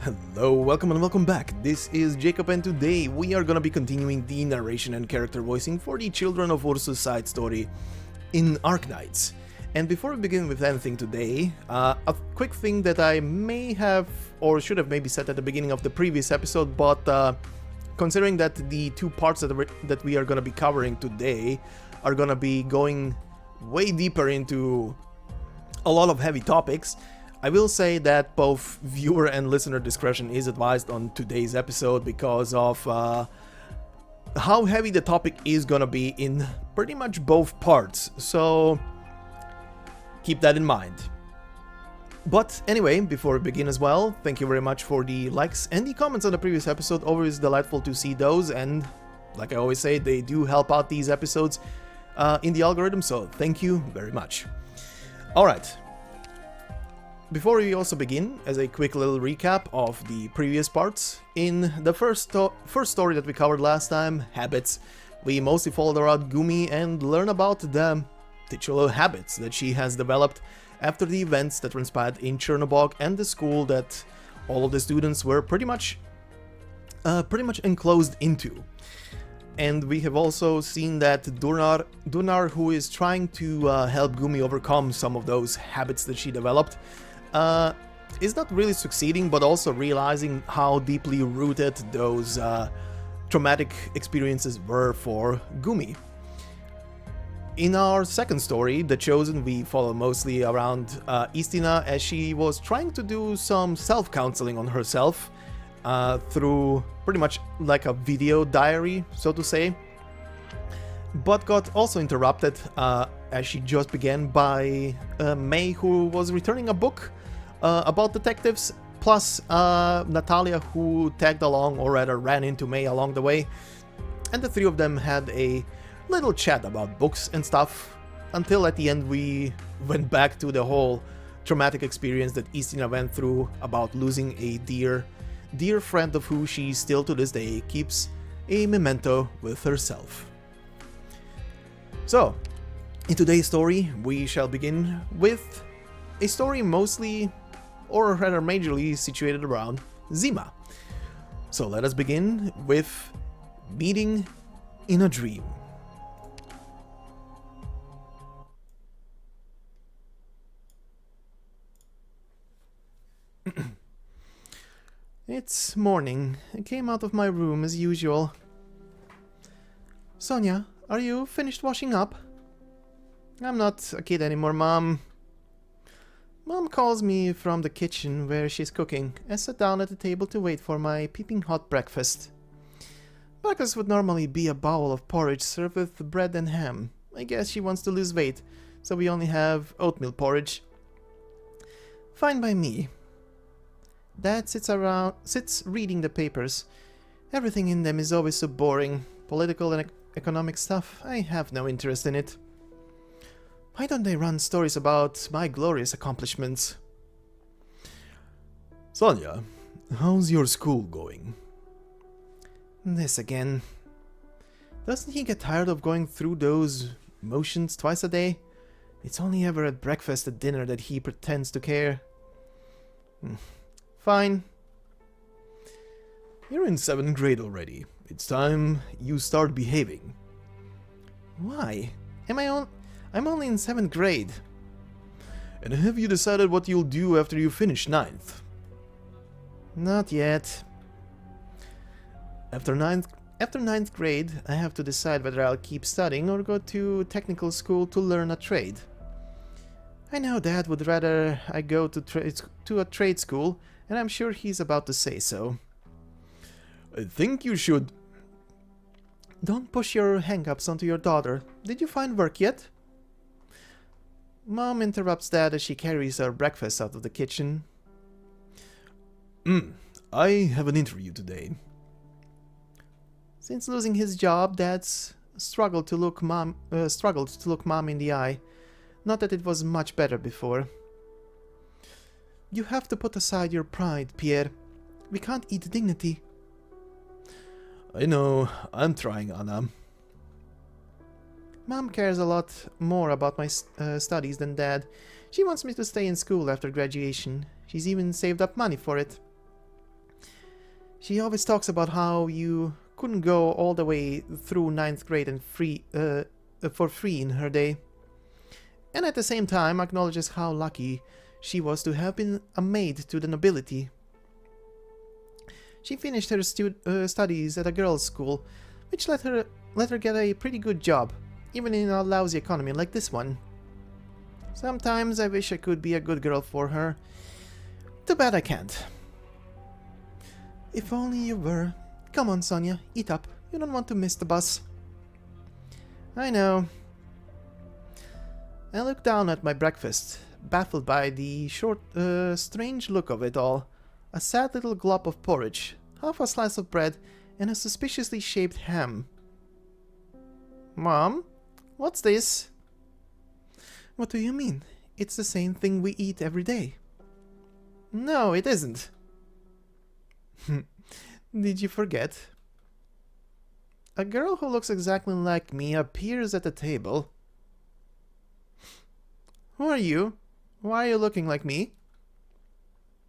Hello, welcome and welcome back. This is Jacob and today we are gonna be continuing the narration and character voicing for the Children of Ursus side story in Arknights. And before we begin with anything today, a quick thing that I may have or should have maybe said at the beginning of the previous episode, but considering that the two parts that we are gonna be covering today are gonna be going way deeper into a lot of heavy topics, I will say that both viewer and listener discretion is advised on today's episode because of how heavy the topic is gonna be in pretty much both parts, so keep that in mind. But anyway, before we begin as well, thank you very much for the likes and the comments on the previous episode. Always delightful to see those, and like I always say, they do help out these episodes in the algorithm, so thank you very much. Alright. Before we also begin, as a quick little recap of the previous parts, in the first story that we covered last time, Habits, we mostly followed around Gumi and learn about the titular habits that she has developed after the events that transpired in Chernobog and the school that all of the students were pretty much enclosed into. And we have also seen that Dunar, who is trying to help Gumi overcome some of those habits that she developed, is not really succeeding, but also realizing how deeply rooted those traumatic experiences were for Gumi. In our second story, The Chosen, we follow mostly around Istina as she was trying to do some self-counseling on herself through pretty much like a video diary, so to say, but got also interrupted as she just began by May, who was returning a book about detectives, plus Natalia, who tagged along, or rather ran into May along the way, and the three of them had a little chat about books and stuff, until at the end we went back to the whole traumatic experience that Istina went through about losing a dear friend of who she still to this day keeps a memento with herself. So, in today's story, we shall begin with a story mostly, or rather majorly, situated around Zima. So let us begin with Meeting in a Dream. It's morning. I came out of my room as usual. Sonia, are you finished washing up? I'm not a kid anymore, Mom. Mom calls me from the kitchen where she's cooking. I sat down at the table to wait for my peeping hot breakfast. Breakfast would normally be a bowl of porridge served with bread and ham. I guess she wants to lose weight, so we only have oatmeal porridge. Fine by me. Dad sits reading the papers. Everything in them is always so boring. Political and economic stuff, I have no interest in it. Why don't they run stories about my glorious accomplishments? Sonia, how's your school going? This again. Doesn't he get tired of going through those motions twice a day? It's only ever at breakfast and dinner that he pretends to care. Fine. You're in 7th grade already. It's time you start behaving. Why? I'm only in 7th grade. And have you decided what you'll do after you finish 9th? Not yet. After 9th grade, I have to decide whether I'll keep studying or go to technical school to learn a trade. I know Dad would rather I go to a trade school, and I'm sure he's about to say so. I think you should... Don't push your hang-ups onto your daughter. Did you find work yet? Mom interrupts Dad as she carries her breakfast out of the kitchen. I have an interview today. Since losing his job, Dad's struggled to look Mom in the eye. Not that it was much better before. You have to put aside your pride, Pierre. We can't eat dignity. I know, I'm trying, Anna. Mom cares a lot more about my studies than Dad. She wants me to stay in school after graduation. She's even saved up money for it. She always talks about how you couldn't go all the way through ninth grade and for free in her day. And at the same time acknowledges how lucky she was to have been a maid to the nobility. She finished her studies at a girls' school, which let her get a pretty good job, even in a lousy economy like this one. Sometimes I wish I could be a good girl for her. Too bad I can't. If only you were. Come on, Sonia, eat up. You don't want to miss the bus. I know. I look down at my breakfast, baffled by the strange look of it all. A sad little glop of porridge, half a slice of bread, and a suspiciously shaped ham. Mom? What's this? What do you mean? It's the same thing we eat every day. No, it isn't. Did you forget? A girl who looks exactly like me appears at the table. Who are you? Why are you looking like me?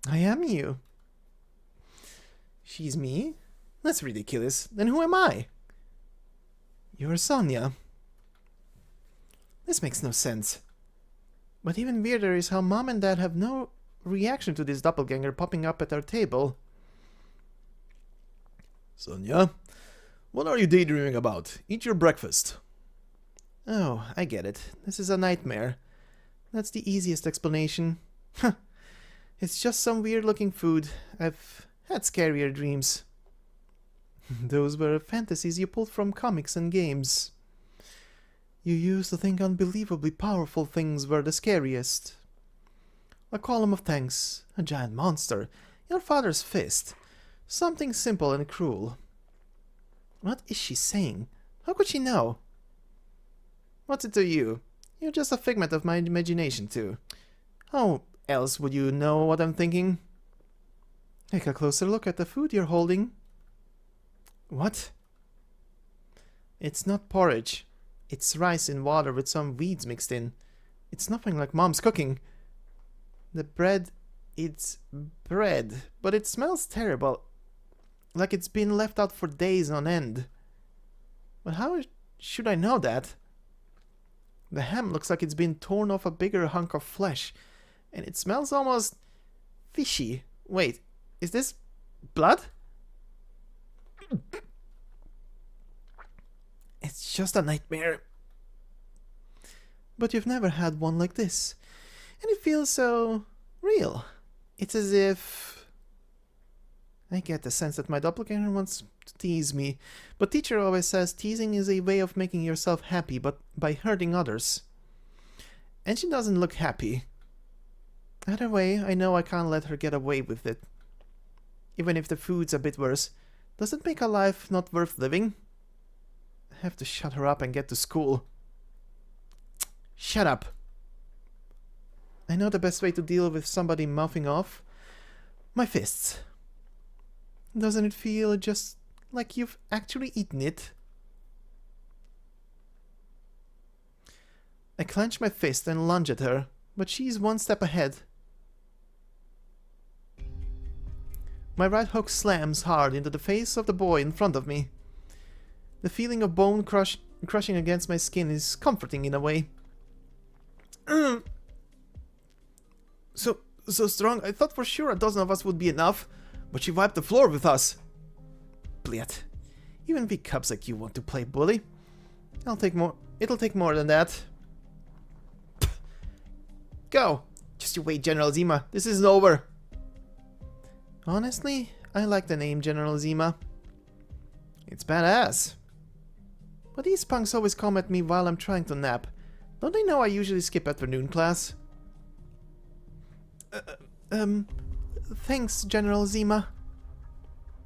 I am you. She's me? That's ridiculous. Then who am I? You're Sonia. This makes no sense. But even weirder is how Mom and Dad have no reaction to this doppelganger popping up at our table. Sonia, what are you daydreaming about? Eat your breakfast. Oh, I get it. This is a nightmare. That's the easiest explanation. It's just some weird-looking food. I've had scarier dreams. Those were fantasies you pulled from comics and games. You used to think unbelievably powerful things were the scariest. A column of tanks, a giant monster, your father's fist. Something simple and cruel. What is she saying? How could she know? What's it to you? You're just a figment of my imagination, too. How else would you know what I'm thinking? Take a closer look at the food you're holding. What? It's not porridge. It's rice in water with some weeds mixed in. It's nothing like Mom's cooking. The bread, it's bread, but it smells terrible. Like it's been left out for days on end. But how should I know that? The ham looks like it's been torn off a bigger hunk of flesh, and it smells almost fishy. Wait, is this blood? It's just a nightmare. But you've never had one like this, and it feels so real. It's as if... I get the sense that my doppelganger wants to tease me, but teacher always says teasing is a way of making yourself happy, but by hurting others. And she doesn't look happy. Either way, I know I can't let her get away with it. Even if the food's a bit worse, does it make a life not worth living? I have to shut her up and get to school. Shut up. I know the best way to deal with somebody mouthing off. My fists. Doesn't it feel just like you've actually eaten it? I clench my fist and lunge at her, but she's one step ahead. My right hook slams hard into the face of the boy in front of me. The feeling of bone crushing against my skin is comforting in a way. So strong, I thought for sure a dozen of us would be enough. But she wiped the floor with us. Bliat. Even big cubs like you want to play bully. It'll take more than that. Go! Just you wait, General Zima. This isn't over. Honestly, I like the name General Zima. It's badass. But these punks always come at me while I'm trying to nap. Don't they know I usually skip afternoon class? Thanks, General Zima.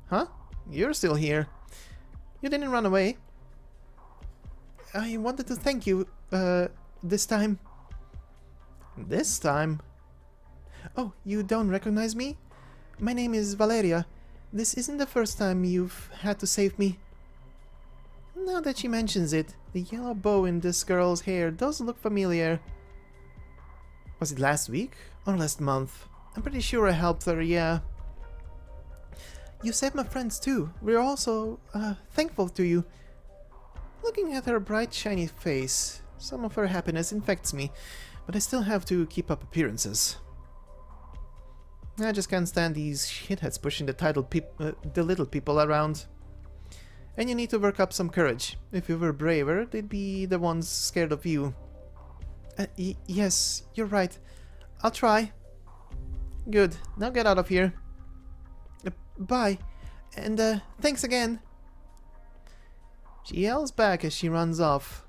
Huh? You're still here. You didn't run away. I wanted to thank you, this time. This time? Oh, you don't recognize me? My name is Valeria. This isn't the first time you've had to save me. Now that she mentions it, the yellow bow in this girl's hair does look familiar. Was it last week or last month? I'm pretty sure I helped her, yeah. You saved my friends too. We're also thankful to you. Looking at her bright, shiny face, some of her happiness infects me, but I still have to keep up appearances. I just can't stand these shitheads pushing the little people around. And you need to work up some courage. If you were braver, they'd be the ones scared of you. Yes, you're right. I'll try. Good. Now get out of here. Bye. And thanks again. She yells back as she runs off.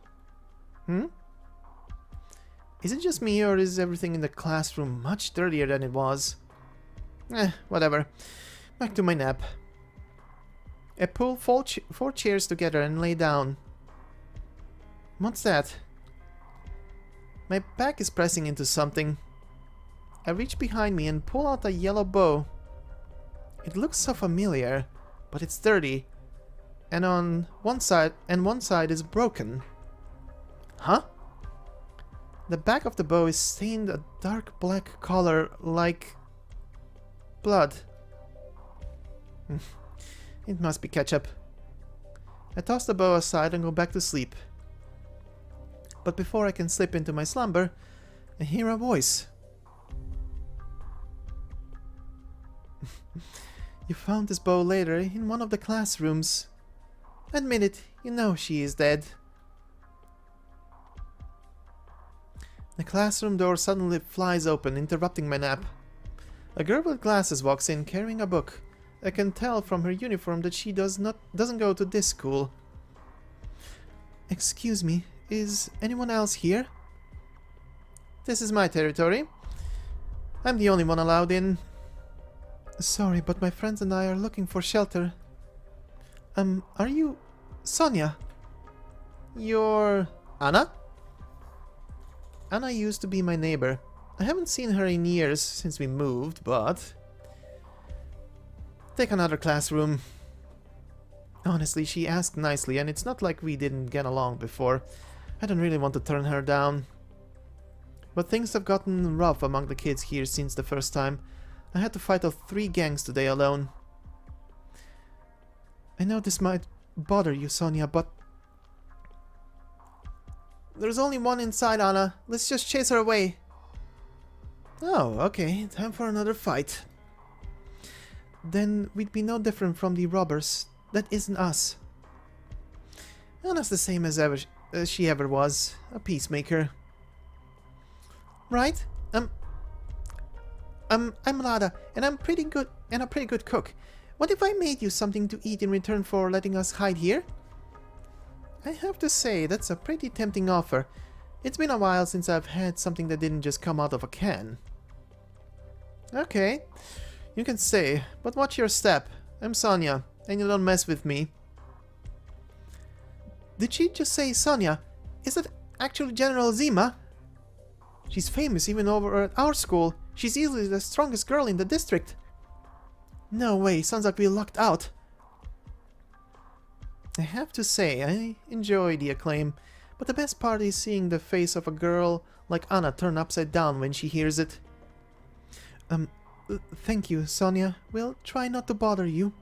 Is it just me, or is everything in the classroom much dirtier than it was? Whatever. Back to my nap. I pull four chairs together and lay down. What's that? My back is pressing into something. I reach behind me and pull out a yellow bow. It looks so familiar, but it's dirty. And on one side is broken. Huh? The back of the bow is stained a dark black color like blood. It must be ketchup. I toss the bow aside and go back to sleep. But before I can slip into my slumber, I hear a voice. You found this bow later in one of the classrooms. Admit it, you know she is dead. The classroom door suddenly flies open, interrupting my nap. A girl with glasses walks in carrying a book. I can tell from her uniform that she doesn't go to this school. Excuse me, is anyone else here? This is my territory. I'm the only one allowed in. Sorry, but my friends and I are looking for shelter. Are you Sonia? You're Anna? Anna used to be my neighbor. I haven't seen her in years since we moved, but... Take another classroom. Honestly, she asked nicely, and it's not like we didn't get along before. I don't really want to turn her down. But things have gotten rough among the kids here since the first time. I had to fight off 3 gangs today alone. I know this might bother you, Sonia, but... There's only one inside, Anna. Let's just chase her away. Oh, okay. Time for another fight. Then we'd be no different from the robbers. That isn't us. Anna's the same as she ever was. A peacemaker. Right? I'm Lada, and I'm a pretty good cook. What if I made you something to eat in return for letting us hide here? I have to say, that's a pretty tempting offer. It's been a while since I've had something that didn't just come out of a can. Okay, you can stay, but watch your step. I'm Sonia, and you don't mess with me. Did she just say Sonia? Is that actually General Zima? She's famous even over at our school. She's easily the strongest girl in the district. No way, sounds like we lucked out. I have to say, I enjoy the acclaim, but the best part is seeing the face of a girl like Anna turn upside down when she hears it. Thank you, Sonia. We'll try not to bother you.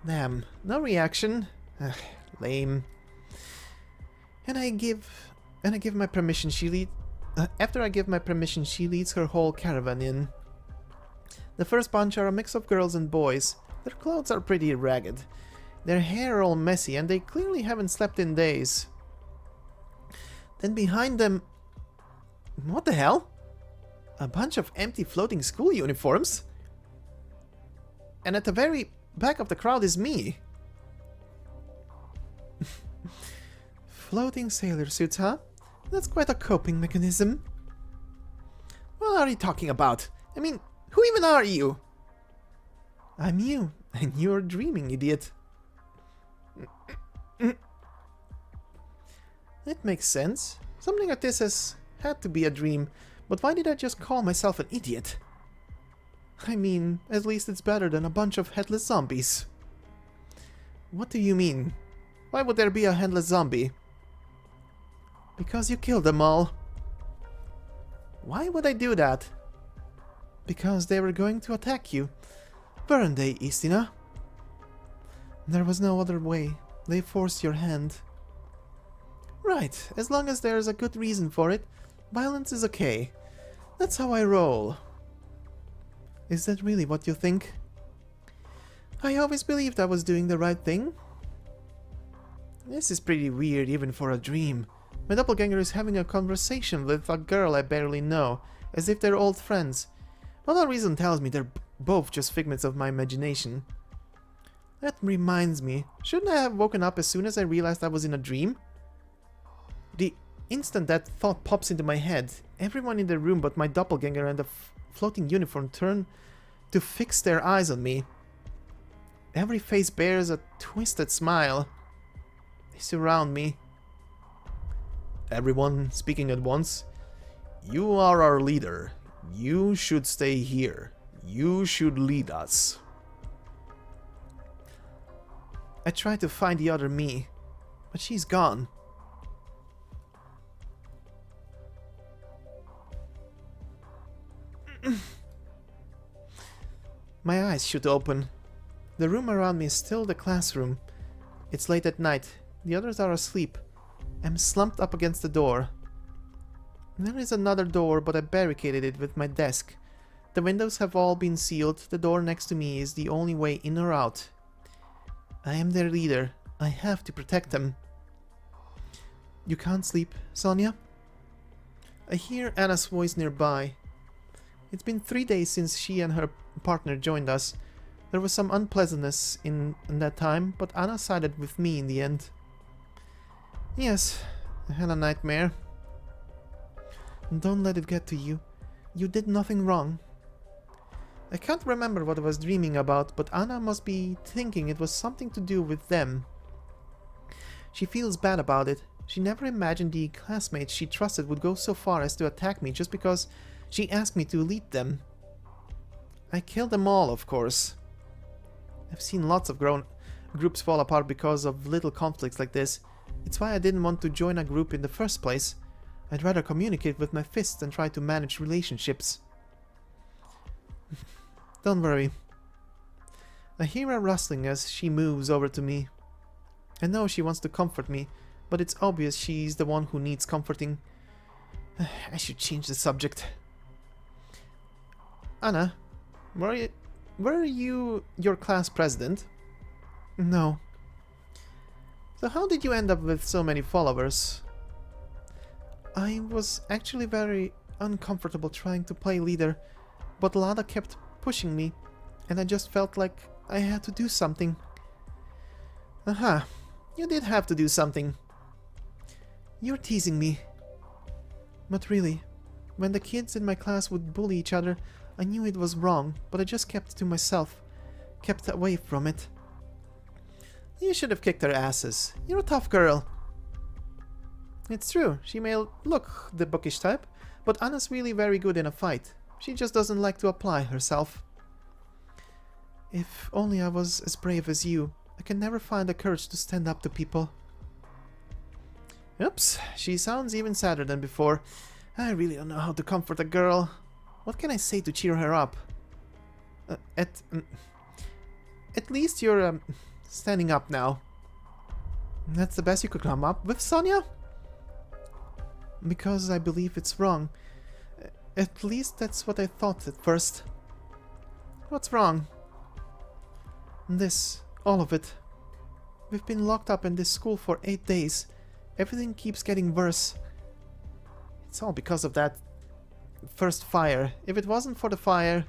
Damn, no reaction. Lame. And I give my permission. After I give my permission, she leads her whole caravan in. The first bunch are a mix of girls and boys. Their clothes are pretty ragged. Their hair all messy, and they clearly haven't slept in days. Then behind them... What the hell? A bunch of empty floating school uniforms? And at the very back of the crowd is me. Floating sailor suits, huh? That's quite a coping mechanism. What are you talking about? I mean, who even are you? I'm you, and you're dreaming, idiot. It makes sense. Something like this has had to be a dream, but why did I just call myself an idiot? I mean, at least it's better than a bunch of headless zombies. What do you mean? Why would there be a headless zombie? Because you killed them all. Why would I do that? Because they were going to attack you. Weren't they, Istina? There was no other way. They forced your hand. Right, as long as there's a good reason for it, violence is okay. That's how I roll. Is that really what you think? I always believed I was doing the right thing. This is pretty weird even for a dream. My doppelganger is having a conversation with a girl I barely know, as if they're old friends. Well, all reason tells me they're both just figments of my imagination. That reminds me, shouldn't I have woken up as soon as I realized I was in a dream? The instant that thought pops into my head, everyone in the room but my doppelganger and the floating uniform turn to fix their eyes on me. Every face bears a twisted smile. They surround me. Everyone speaking at once. You are our leader. You should stay here. You should lead us. I try to find the other me, but she's gone. My eyes shoot open. The room around me is still the classroom. It's late at night. The others are asleep. I'm slumped up against the door. There is another door, but I barricaded it with my desk. The windows have all been sealed. The door next to me is the only way in or out. I am their leader. I have to protect them. You can't sleep, Sonia? I hear Anna's voice nearby. It's been 3 days since she and her partner joined us. There was some unpleasantness in that time, but Anna sided with me in the end. Yes, I had a nightmare. Don't let it get to you. You did nothing wrong. I can't remember what I was dreaming about, but Anna must be thinking it was something to do with them. She feels bad about it. She never imagined the classmates she trusted would go so far as to attack me just because she asked me to lead them. I killed them all, of course. I've seen lots of groups fall apart because of little conflicts like this. It's why I didn't want to join a group in the first place. I'd rather communicate with my fists than try to manage relationships. Don't worry. I hear her rustling as she moves over to me. I know she wants to comfort me, but it's obvious she's the one who needs comforting. I should change the subject. Anna, were you your class president? No. So how did you end up with so many followers? I was actually very uncomfortable trying to play leader, but Lada kept pushing me, and I just felt like I had to do something. Aha, you did have to do something. You're teasing me. But really, when the kids in my class would bully each other, I knew it was wrong, but I just kept it to myself, kept away from it. You should have kicked their asses. You're a tough girl. It's true, she may look the bookish type, but Anna's really very good in a fight. She just doesn't like to apply herself. If only I was as brave as you. I can never find the courage to stand up to people. Oops, she sounds even sadder than before. I really don't know how to comfort a girl. What can I say to cheer her up? At least you're standing up now. That's the best you could come up with, Sonia? Because I believe it's wrong. At least that's what I thought at first. What's wrong? This, all of it. We've been locked up in this school for 8 days. Everything keeps getting worse. It's all because of that first fire. If it wasn't for the fire...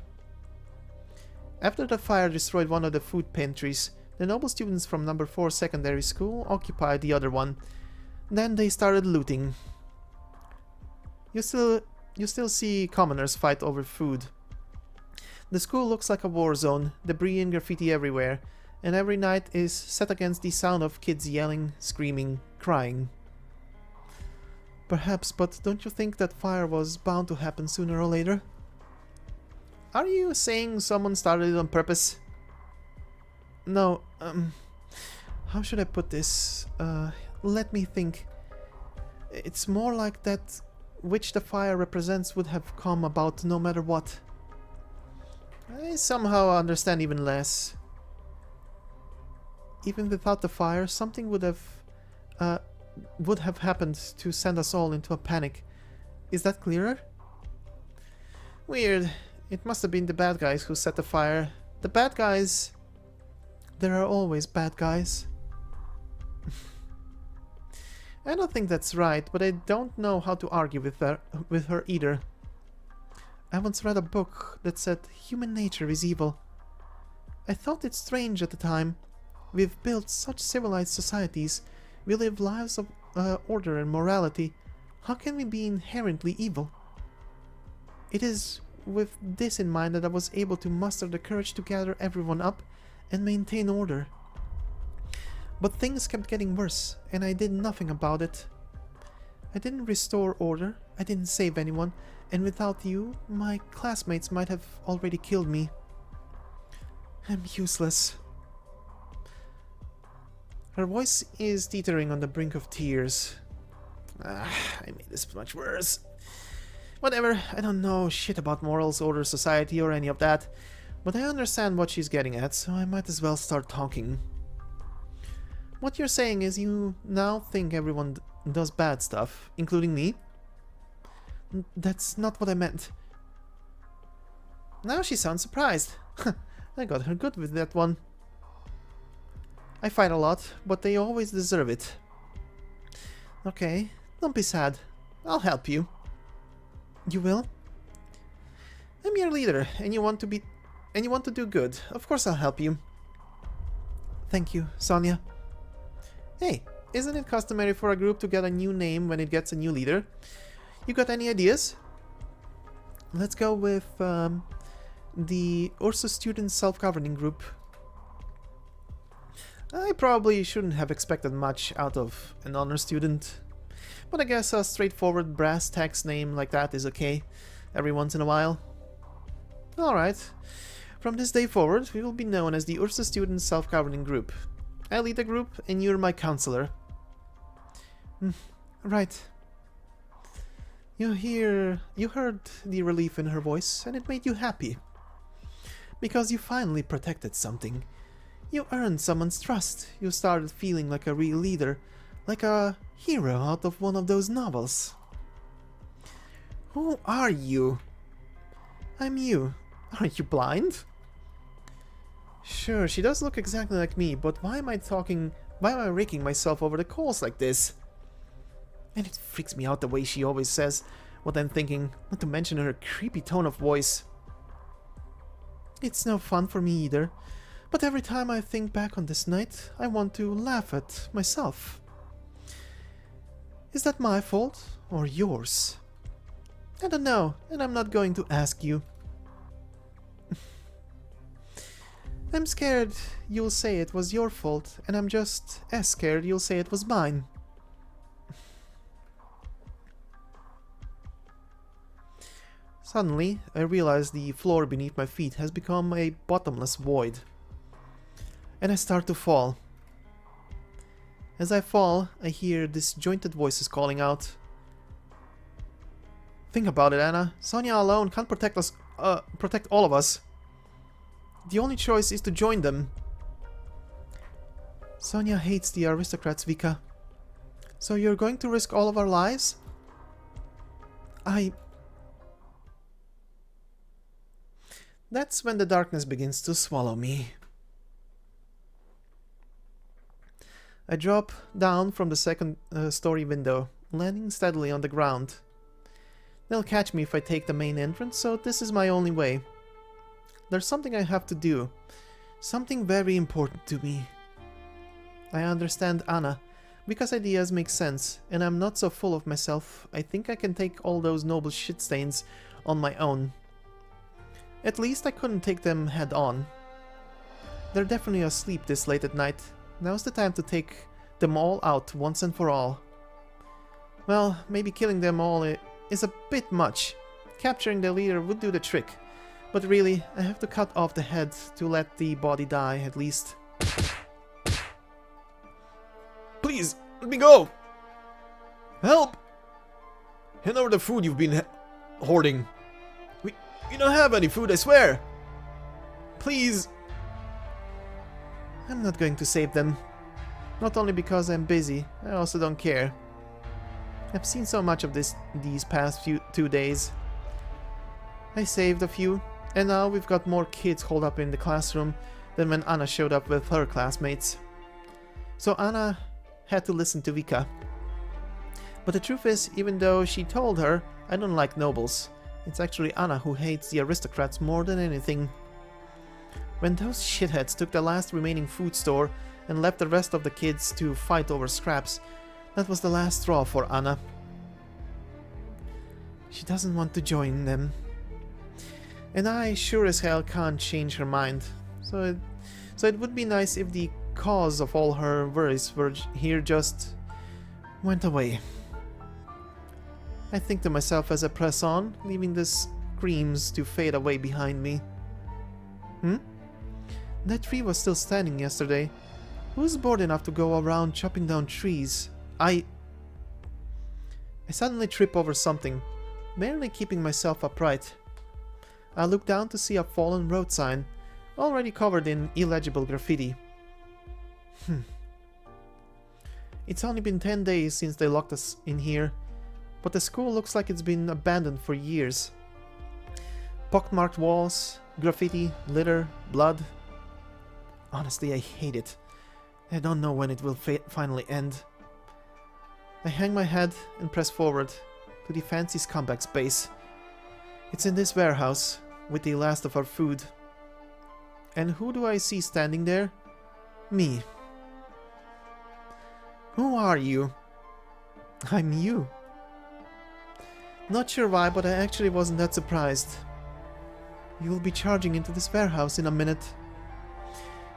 After the fire destroyed one of the food pantries, the noble students from number 4 secondary school occupied the other one. Then they started looting. You still see commoners fight over food. The school looks like a war zone, debris and graffiti everywhere, and every night is set against the sound of kids yelling, screaming, crying. Perhaps, but don't you think that fire was bound to happen sooner or later? Are you saying someone started it on purpose? No, how should I put this? Let me think. It's more like that which the fire represents would have come about no matter what. I somehow understand even less. Even without the fire, something would have happened to send us all into a panic. Is that clearer? Weird. It must have been the bad guys who set the fire. The bad guys... There are always bad guys. I don't think that's right, but I don't know how to argue with her either. I once read a book that said human nature is evil. I thought it strange at the time. We've built such civilized societies. We live lives of order and morality. How can we be inherently evil? It is with this in mind that I was able to muster the courage to gather everyone up and maintain order. But things kept getting worse, and I did nothing about it. I didn't restore order, I didn't save anyone, and without you, my classmates might have already killed me. I'm useless. Her voice is teetering on the brink of tears. I made this much worse. Whatever, I don't know shit about morals, order, society, or any of that, but I understand what she's getting at, so I might as well start talking. What you're saying is you now think everyone does bad stuff, including me? That's not what I meant. Now she sounds surprised. I got her good with that one. I fight a lot, but they always deserve it. Okay, don't be sad. I'll help you. You will? I'm your leader, and you want to do good. Of course I'll help you. Thank you, Sonia. Hey, isn't it customary for a group to get a new name when it gets a new leader? You got any ideas? Let's go with the Ursus Student Self-Governing Group. I probably shouldn't have expected much out of an honor student, but I guess a straightforward brass tacks name like that is okay every once in a while. Alright, from this day forward we will be known as the Ursus Student Self-Governing Group. I lead the group and you're my counselor. Right. You heard the relief in her voice and it made you happy. Because you finally protected something. You earned someone's trust. You started feeling like a real leader, like a hero out of one of those novels. Who are you? I'm you. Are you blind? Sure, she does look exactly like me, but why am I raking myself over the coals like this? And it freaks me out the way she always says what I'm thinking, not to mention her creepy tone of voice. It's no fun for me either. But every time I think back on this night, I want to laugh at myself. Is that my fault or yours? I don't know, and I'm not going to ask you. I'm scared you'll say it was your fault, and I'm just as scared you'll say it was mine. Suddenly, I realize the floor beneath my feet has become a bottomless void. And I start to fall. As I fall, I hear disjointed voices calling out. Think about it, Anna. Sonia alone can't protect all of us. The only choice is to join them. Sonia hates the aristocrats, Vika. So you're going to risk all of our lives? That's when the darkness begins to swallow me. I drop down from the second story window, landing steadily on the ground. They'll catch me if I take the main entrance, so this is my only way. There's something I have to do. Something very important to me. I understand Anna, because ideas make sense, and I'm not so full of myself. I think I can take all those noble shit stains on my own. At least I couldn't take them head on. They're definitely asleep this late at night. Now's the time to take them all out once and for all. Well, maybe killing them all is a bit much. Capturing the leader would do the trick. But really, I have to cut off the head to let the body die, at least. Please, let me go! Help! Hand over the food you've been hoarding. We don't have any food, I swear! Please! I'm not going to save them. Not only because I'm busy, I also don't care. I've seen so much of these past 2 days. I saved a few, and now we've got more kids holed up in the classroom than when Anna showed up with her classmates. So Anna had to listen to Vika. But the truth is, even though she told her, I don't like nobles, it's actually Anna who hates the aristocrats more than anything. When those shitheads took the last remaining food store and left the rest of the kids to fight over scraps, that was the last straw for Anna. She doesn't want to join them. And I sure as hell can't change her mind. So it would be nice if the cause of all her worries were here just went away. I think to myself as I press on, leaving the screams to fade away behind me. That tree was still standing yesterday. Who's bored enough to go around chopping down trees? I suddenly trip over something, barely keeping myself upright. I look down to see a fallen road sign, already covered in illegible graffiti. It's only been 10 days since they locked us in here, but the school looks like it's been abandoned for years. Pockmarked walls, graffiti, litter, blood. Honestly, I hate it. I don't know when it will finally end. I hang my head and press forward to the fancy scumbag's base. It's in this warehouse, with the last of our food. And who do I see standing there? Me. Who are you? I'm you. Not sure why, but I actually wasn't that surprised. You'll be charging into this warehouse in a minute.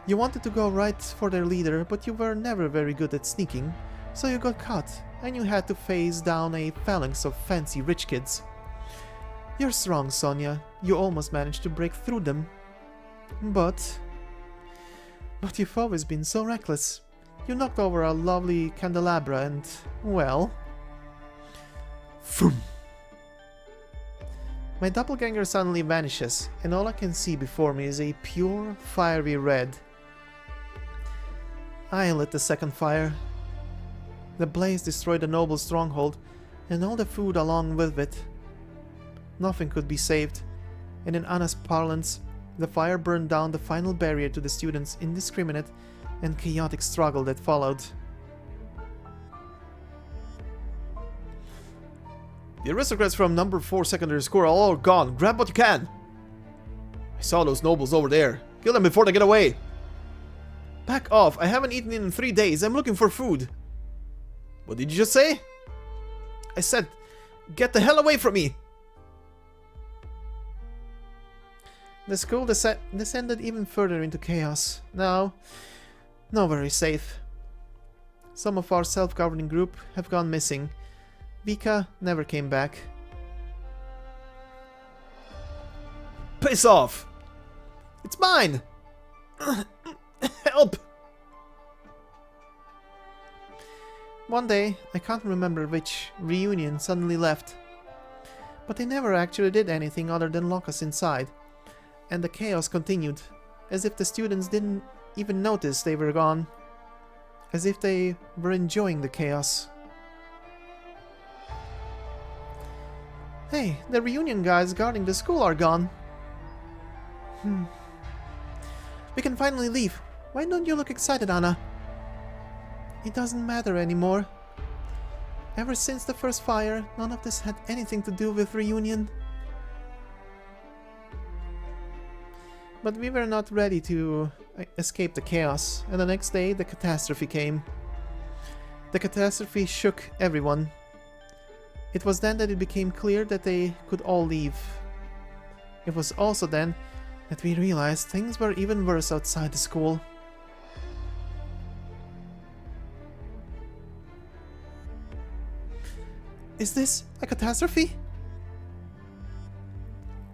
You wanted to go right for their leader, but you were never very good at sneaking, so you got caught, and you had to face down a phalanx of fancy rich kids. You're strong, Sonia. You almost managed to break through them. But you've always been so reckless. You knocked over a lovely candelabra and, well... Vroom. My doppelganger suddenly vanishes, and all I can see before me is a pure, fiery red. I lit the second fire. The blaze destroyed the noble stronghold, and all the food along with it. Nothing could be saved, and in Anna's parlance, the fire burned down the final barrier to the students' indiscriminate and chaotic struggle that followed. The aristocrats from number 4 secondary school are all gone. Grab what you can! I saw those nobles over there. Kill them before they get away! Back off! I haven't eaten in 3 days. I'm looking for food. What did you just say? I said, get the hell away from me! The school descended even further into chaos. Now, nowhere is safe. Some of our self-governing group have gone missing. Vika never came back. Piss off! It's mine! Help! One day, I can't remember which reunion suddenly left. But they never actually did anything other than lock us inside. And the chaos continued, as if the students didn't even notice they were gone. As if they were enjoying the chaos. Hey, the reunion guys guarding the school are gone. We can finally leave. Why don't you look excited, Anna? It doesn't matter anymore. Ever since the first fire, none of this had anything to do with reunion. But we were not ready to escape the chaos, and the next day the catastrophe came. The catastrophe shook everyone. It was then that it became clear that they could all leave. It was also then that we realized things were even worse outside the school. Is this a catastrophe?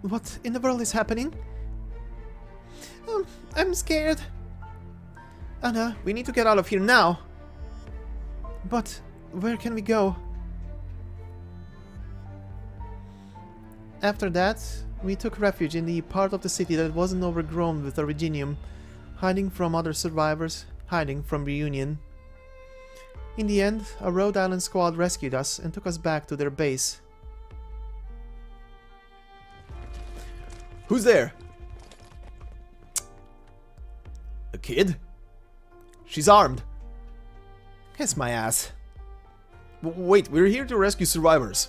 What in the world is happening? I'm scared. Anna, we need to get out of here now. But where can we go? After that, we took refuge in the part of the city that wasn't overgrown with originium, hiding from other survivors, hiding from reunion. In the end, a Rhode Island squad rescued us and took us back to their base. Who's there? A kid? She's armed. Kiss my ass. Wait, we're here to rescue survivors.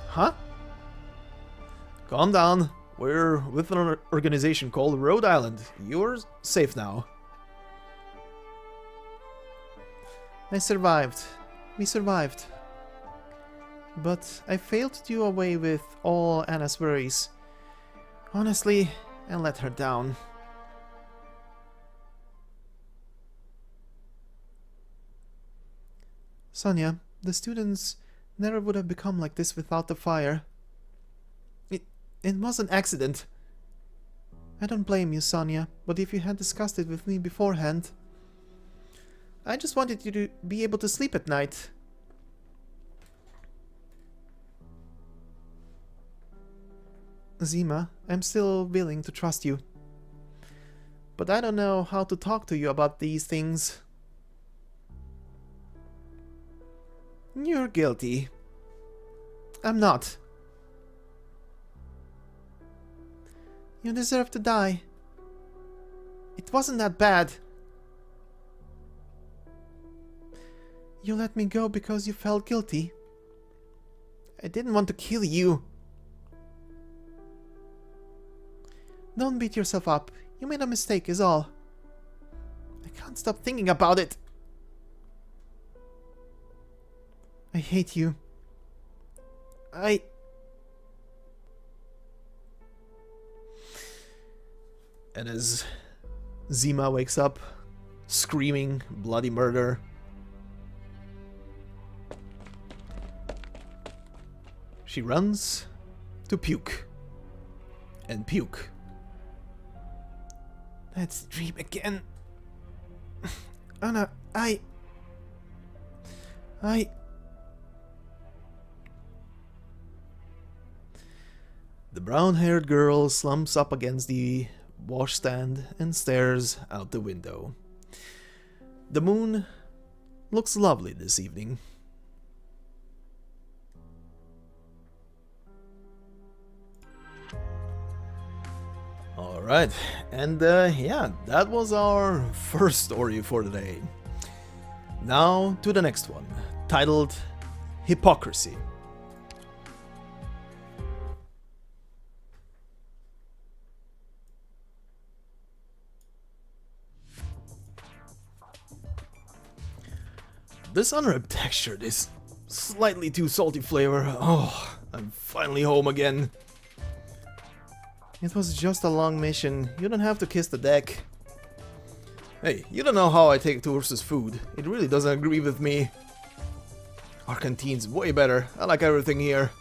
Huh? Calm down. We're with an organization called Rhode Island. You're safe now. I survived. We survived. But I failed to do away with all Anna's worries. Honestly, I let her down. Sonia, the students never would have become like this without the fire. It was an accident. I don't blame you, Sonia, but if you had discussed it with me beforehand... I just wanted you to be able to sleep at night. Zima, I'm still willing to trust you. But I don't know how to talk to you about these things. You're guilty. I'm not. You deserve to die. It wasn't that bad. You let me go because you felt guilty. I didn't want to kill you. Don't beat yourself up. You made a mistake is all. I can't stop thinking about it. I hate you. And as Zima wakes up, screaming bloody murder, she runs to puke. And puke. That's the dream again. Anna, The brown-haired girl slumps up against the washstand and stares out the window. The moon looks lovely this evening. Alright, and yeah, that was our first story for today. Now to the next one, titled Hypocrisy. This unwrapped texture, this slightly too salty flavor. Oh, I'm finally home again. It was just a long mission. You don't have to kiss the deck. Hey, you don't know how I take to Ursus food. It really doesn't agree with me. Our canteen's way better. I like everything here.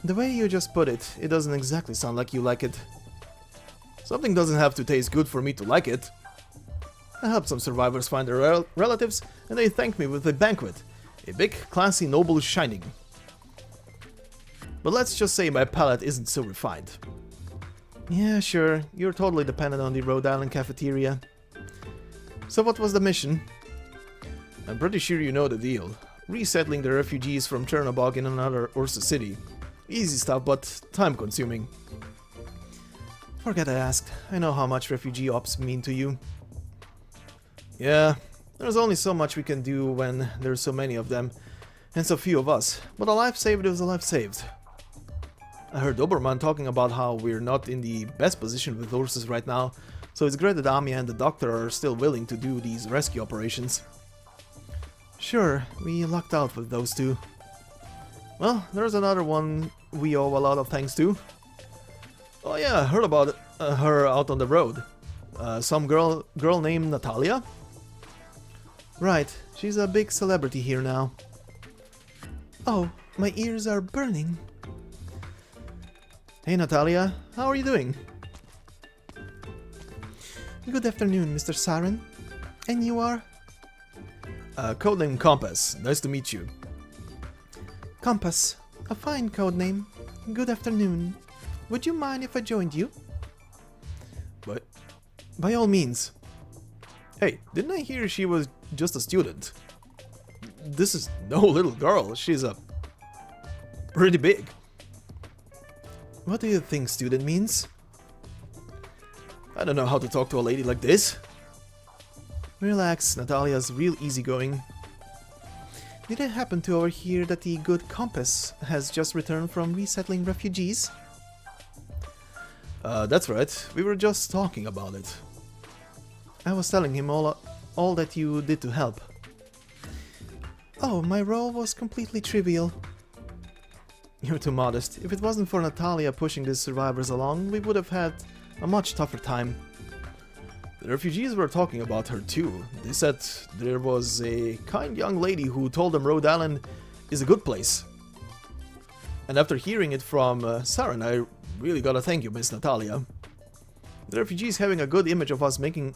The way you just put it, it doesn't exactly sound like you like it. Something doesn't have to taste good for me to like it. I helped some survivors find their relatives, and they thanked me with a banquet. A big, classy, noble shining. But let's just say my palate isn't so refined. Yeah, sure, you're totally dependent on the Rhode Island cafeteria. So what was the mission? I'm pretty sure you know the deal. Resettling the refugees from Chernobog in another Ursus city. Easy stuff, but time-consuming. Forget I asked. I know how much refugee ops mean to you. Yeah, there's only so much we can do when there's so many of them, and so few of us. But a life saved is a life saved. I heard Doberman talking about how we're not in the best position with Ursus right now, so it's great that Amiya and the doctor are still willing to do these rescue operations. Sure, we lucked out with those two. Well, there's another one we owe a lot of thanks to. Oh yeah, I heard about her out on the road. Some girl named Natalia? Right, she's a big celebrity here now. Oh, my ears are burning. Hey Natalia, how are you doing? Good afternoon, Mr. Saren. And you are? Codename Compass. Nice to meet you. Compass. A fine codename. good afternoon. Would you mind if I joined you? But by all means. Hey, didn't I hear she was just a student? This is no little girl, she's pretty big. What do you think student means? I don't know how to talk to a lady like this. Relax, Natalia's real easygoing. Did I happen to overhear that the good Compass has just returned from resettling refugees? That's right, we were just talking about it. I was telling him all that you did to help. Oh, my role was completely trivial. You're too modest. If it wasn't for Natalia pushing the survivors along, we would have had a much tougher time. The refugees were talking about her too. They said there was a kind young lady who told them Rhodes Island is a good place. And after hearing it from Saren, I really gotta thank you, Miss Natalia. The refugees having a good image of us making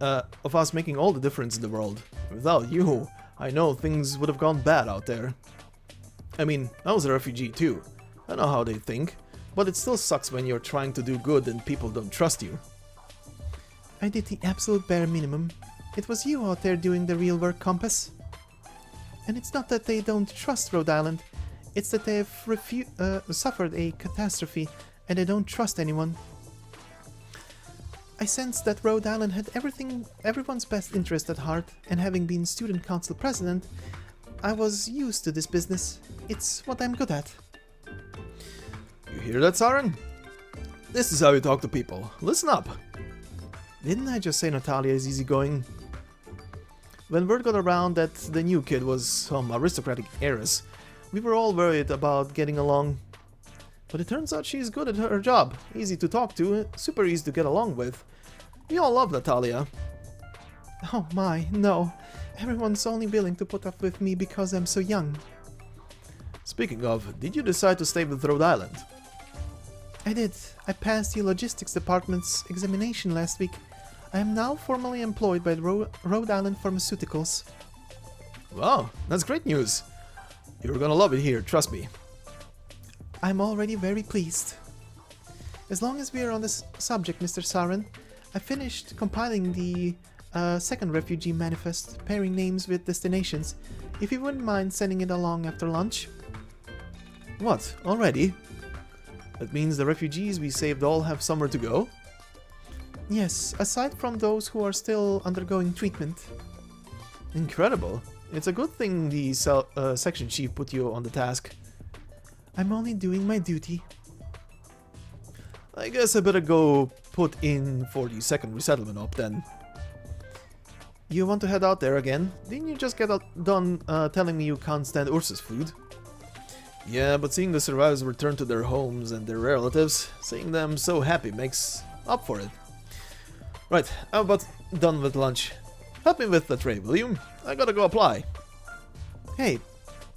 all the difference in the world. Without you, I know things would have gone bad out there. I mean, I was a refugee too. I know how they think, but it still sucks when you're trying to do good and people don't trust you. I did the absolute bare minimum. It was you out there doing the real work, Compass. And it's not that they don't trust Rhodes Island, it's that they've suffered a catastrophe and they don't trust anyone. I sensed that Rhodes Island had everyone's best interest at heart, and having been student council president, I was used to this business. It's what I'm good at. You hear that, Saren? This is how you talk to people. Listen up. Didn't I just say Natalia is easygoing? When word got around that the new kid was some aristocratic heiress, we were all worried about getting along. But it turns out she's good at her job, easy to talk to, super easy to get along with. We all love Natalia. Oh my, no. Everyone's only willing to put up with me because I'm so young. Speaking of, did you decide to stay with Rhodes Island? I did. I passed the logistics department's examination last week. I am now formally employed by Rhodes Island Pharmaceuticals. Wow, that's great news. You're gonna love it here, trust me. I'm already very pleased. As long as we are on this subject, Mr. Saren, I finished compiling the second refugee manifest, pairing names with destinations. If you wouldn't mind sending it along after lunch. What, already? That means the refugees we saved all have somewhere to go? Yes, aside from those who are still undergoing treatment. Incredible. It's a good thing the section chief put you on the task. I'm only doing my duty. I guess I better go put in for the second resettlement op then. You want to head out there again? Didn't you just get done telling me you can't stand Ursus food? Yeah, but seeing the survivors return to their homes and their relatives, seeing them so happy makes up for it. Right, I'm about done with lunch. Help me with the tray, will you? I gotta go apply. Hey,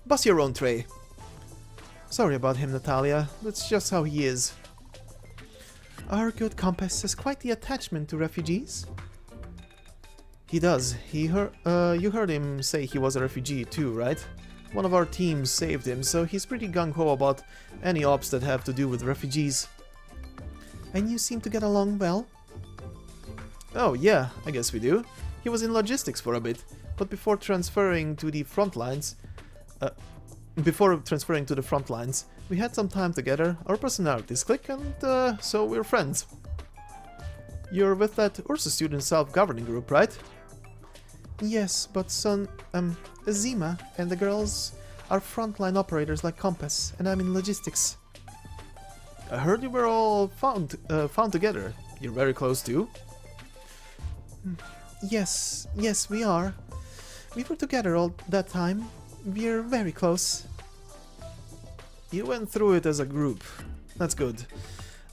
bust your own tray. Sorry about him, Natalia. That's just how he is. Our good Compass has quite the attachment to refugees. He does. You heard him say he was a refugee too, right? One of our teams saved him, so he's pretty gung-ho about any ops that have to do with refugees. And you seem to get along well? Oh yeah, I guess we do. He was in logistics for a bit, but before transferring to the front lines, we had some time together, our personalities click, and so we're friends. You're with that Ursus Student Self-Governing Group, right? Yes, but Zima and the girls are frontline operators like Compass, and I'm in logistics. I heard you were all found together. You're very close too? Yes, we are. We were together all that time. We're very close. You went through it as a group. That's good.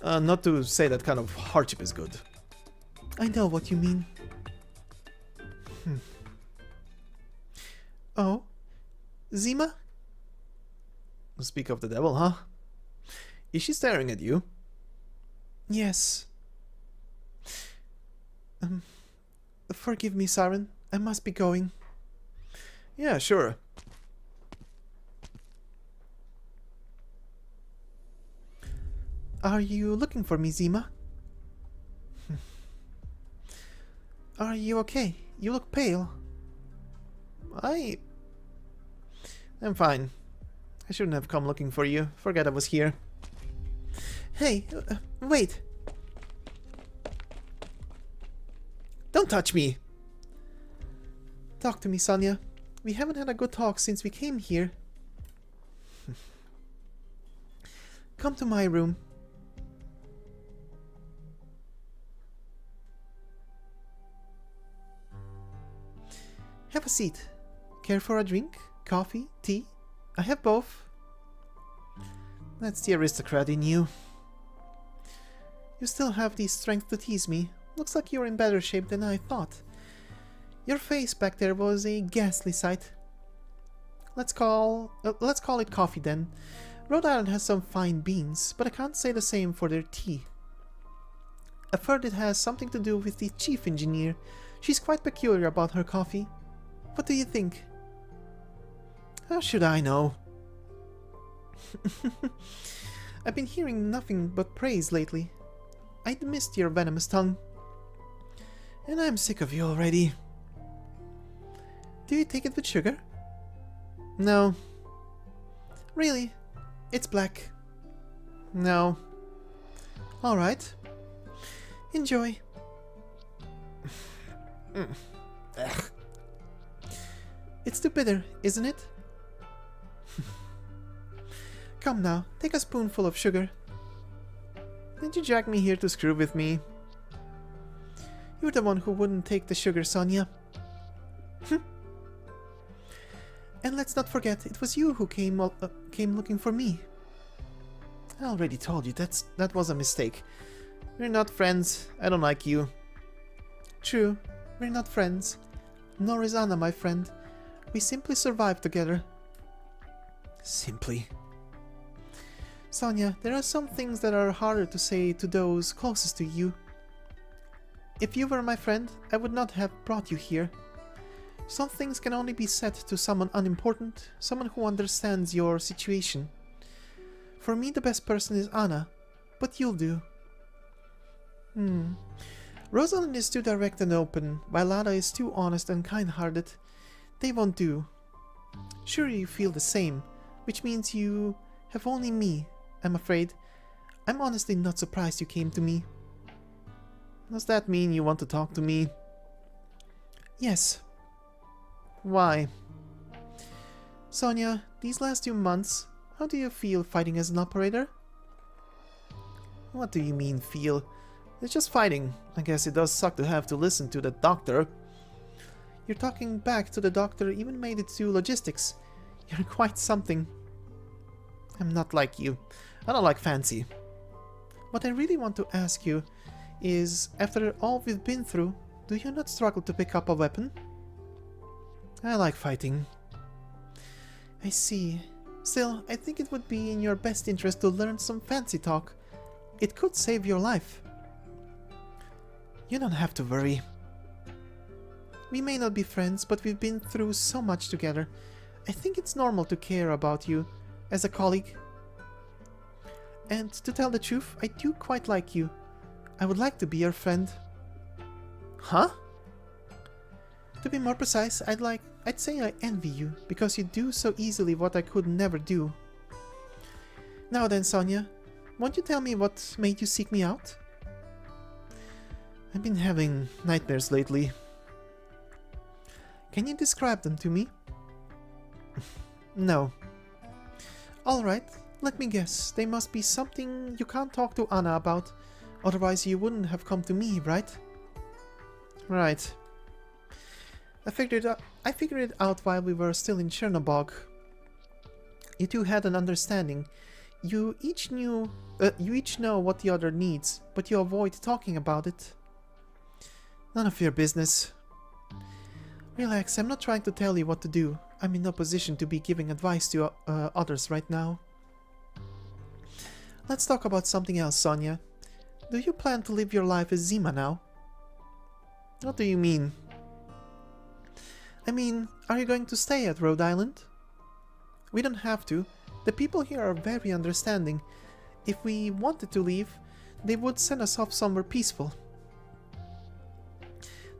Not to say that kind of hardship is good. I know what you mean. Oh? Zima? Speak of the devil, huh? Is she staring at you? Yes. Forgive me, Saren. I must be going. Yeah, sure. Are you looking for me, Zima? Are you okay? You look pale. I'm fine. I shouldn't have come looking for you. Forget I was here. Hey, wait. Don't touch me. Talk to me, Sonia. We haven't had a good talk since we came here. Come to my room. Have a seat. Care for a drink? Coffee? Tea? I have both. That's the aristocrat in you. You still have the strength to tease me. Looks like you're in better shape than I thought. Your face back there was a ghastly sight. Let's call it coffee then. Rhode Island has some fine beans, but I can't say the same for their tea. I've heard it has something to do with the chief engineer. She's quite peculiar about her coffee. What do you think? How should I know? I've been hearing nothing but praise lately. I'd missed your venomous tongue. And I'm sick of you already. Do you take it with sugar? No. Really? It's black. No. Alright. Enjoy. It's too bitter, isn't it? Come now, take a spoonful of sugar. Did you drag me here to screw with me? You're the one who wouldn't take the sugar, Sonia. And let's not forget, it was you who came looking for me. I already told you that was a mistake. We're not friends. I don't like you. True, we're not friends. Nor is Anna my friend. We simply survived together. Simply. Sonia, there are some things that are harder to say to those closest to you. If you were my friend, I would not have brought you here. Some things can only be said to someone unimportant, someone who understands your situation. For me, the best person is Anna, but you'll do. Rhodes Island is too direct and open, while Anna is too honest and kind-hearted. They won't do. Sure, you feel the same, which means you have only me, I'm afraid. I'm honestly not surprised you came to me. Does that mean you want to talk to me? Yes. Why? Sonia, these last 2 months, how do you feel fighting as an operator? What do you mean, feel? It's just fighting. I guess it does suck to have to listen to the doctor. You're talking back to the doctor, even made it to logistics. You're quite something. I'm not like you. I don't like fancy. What I really want to ask you is, after all we've been through, do you not struggle to pick up a weapon? I like fighting. I see. Still, I think it would be in your best interest to learn some fancy talk. It could save your life. You don't have to worry. We may not be friends, but we've been through so much together. I think it's normal to care about you as a colleague. And to tell the truth, I do quite like you. I would like to be your friend. Huh? To be more precise, I'd say I envy you, because you do so easily what I could never do. Now then, Sonia, won't you tell me what made you seek me out? I've been having nightmares lately. Can you describe them to me? No. Alright, let me guess. They must be something you can't talk to Anna about. Otherwise you wouldn't have come to me, right? Right. I figured it out while we were still in Chernobog. You two had an understanding. You each know what the other needs, but you avoid talking about it. None of your business. Relax, I'm not trying to tell you what to do. I'm in no position to be giving advice to others right now. Let's talk about something else, Sonia. Do you plan to live your life as Zima now? What do you mean? I mean, are you going to stay at Rhode Island? We don't have to. The people here are very understanding. If we wanted to leave, they would send us off somewhere peaceful.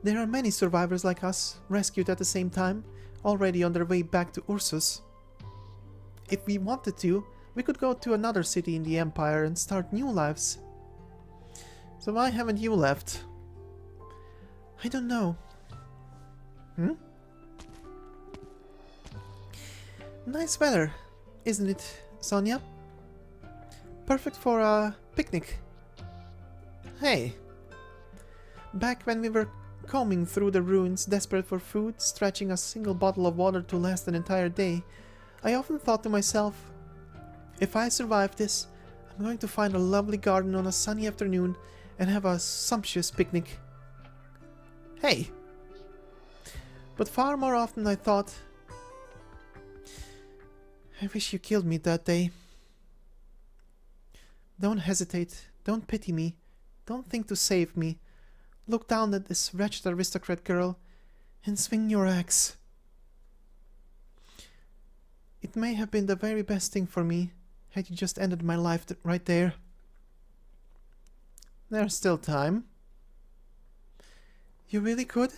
There are many survivors like us, rescued at the same time, already on their way back to Ursus. If we wanted to, we could go to another city in the Empire and start new lives. So why haven't you left? I don't know. Nice weather, isn't it, Sonia? Perfect for a picnic. Hey. Back when we were combing through the ruins, desperate for food, stretching a single bottle of water to last an entire day, I often thought to myself, if I survive this, I'm going to find a lovely garden on a sunny afternoon and have a sumptuous picnic. Hey! But far more often I thought, I wish you killed me that day. Don't hesitate, don't pity me, don't think to save me. Look down at this wretched aristocrat girl and swing your axe. It may have been the very best thing for me had you just ended my life right there. There's still time. You really could?